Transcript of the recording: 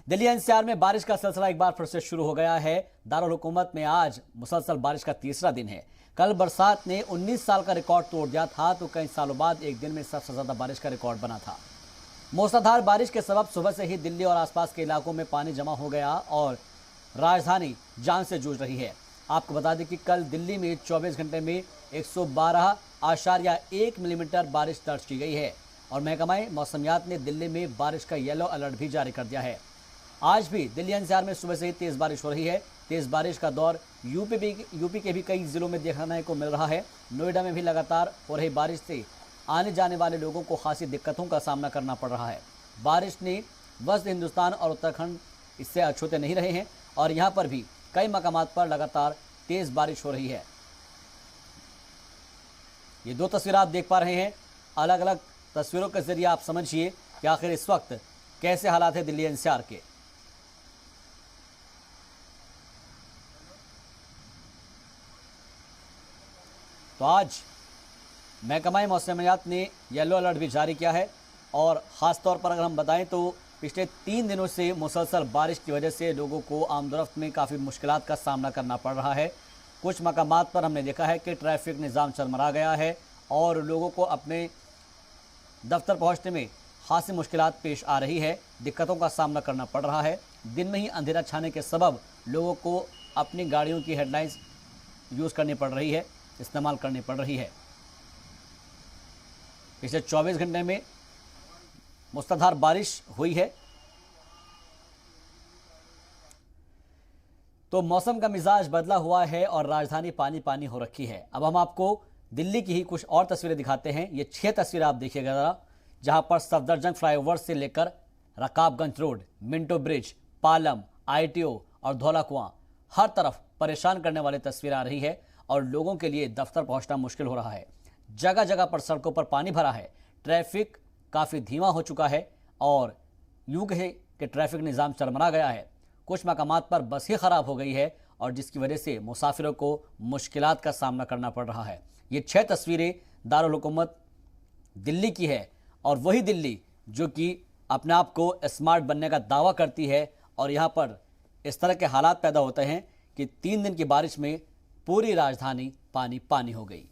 Delhi NCR में बारिश का सिलसिला एक बार फिर से शुरू हो गया है। दारुल हुकूमत में आज मुसलसल बारिश का तीसरा दिन है। कल बरसात ने 19 साल का रिकॉर्ड तोड़ दिया था, तो कई सालों बाद एक दिन में सबसे ज्यादा बारिश का रिकॉर्ड बना था। मूसलाधार बारिश के सबब सुबह से ही दिल्ली और आसपास के इलाकों में पानी जमा हो गया और राजधानी जान से जूझ रही है। आपको बता दें कि कल दिल्ली में 24 घंटे में 112.1 मिलीमीटर बारिश दर्ज की गई है और महकमा मौसमियात ने दिल्ली में बारिश का येलो अलर्ट भी जारी कर दिया है। आज भी दिल्ली एनसीआर में सुबह से ही तेज बारिश हो रही है। तेज बारिश का दौर यूपी के भी कई जिलों में देखने को मिल रहा है। नोएडा में भी लगातार हो रही बारिश से आने जाने वाले लोगों को खासी दिक्कतों का सामना करना पड़ रहा है। बारिश ने वस्त हिंदुस्तान और उत्तराखंड इससे अछूते नहीं रहे हैं और यहाँ पर भी कई मकामात पर लगातार तेज बारिश हो रही है। ये दो तस्वीरें आप देख पा रहे हैं। अलग अलग तस्वीरों के जरिए आप समझिए कि आखिर इस वक्त कैसे हालात है दिल्ली एनसीआर के। तो आज महकमा मौसमियात ने येलो अलर्ट भी जारी किया है और ख़ास तौर पर अगर हम बताएं तो पिछले 3 दिनों से मुसलसल बारिश की वजह से लोगों को आमदोरफ्त में काफ़ी मुश्किलात का सामना करना पड़ रहा है। कुछ मकामात पर हमने देखा है कि ट्रैफिक निज़ाम चरमरा गया है और लोगों को अपने दफ्तर पहुंचने में खासी मुश्किलात पेश आ रही है, दिक्कतों का सामना करना पड़ रहा है। दिन में ही अंधेरा छाने के सबब लोगों को अपनी गाड़ियों की हेडलाइंस यूज़ करनी पड़ रही है, इस्तेमाल करनी पड़ रही है। पिछले 24 घंटे में मूसलाधार बारिश हुई है तो मौसम का मिजाज बदला हुआ है और राजधानी पानी पानी हो रखी है। अब हम आपको दिल्ली की ही कुछ और तस्वीरें दिखाते हैं। ये 6 तस्वीरें आप देखिएगा जरा, जहां पर सफदरजंग फ्लाईओवर से लेकर Rakabganj road, Minto bridge, Palam, ITO और धौला कुआं हर तरफ परेशान करने वाली तस्वीर आ रही है और लोगों के लिए दफ्तर पहुंचना मुश्किल हो रहा है। जगह जगह पर सड़कों पर पानी भरा है, ट्रैफिक काफ़ी धीमा हो चुका है और यूं कहे कि ट्रैफिक निज़ाम चरमरा गया है। कुछ मकामात पर बस ही ख़राब हो गई है और जिसकी वजह से मुसाफिरों को मुश्किलात का सामना करना पड़ रहा है। ये 6 तस्वीरें दारुल हुकूमत दिल्ली की है और वही दिल्ली जो कि अपने आप को स्मार्ट बनने का दावा करती है और यहाँ पर इस तरह के हालात पैदा होते हैं कि 3 दिन की बारिश में पूरी राजधानी पानी पानी हो गई।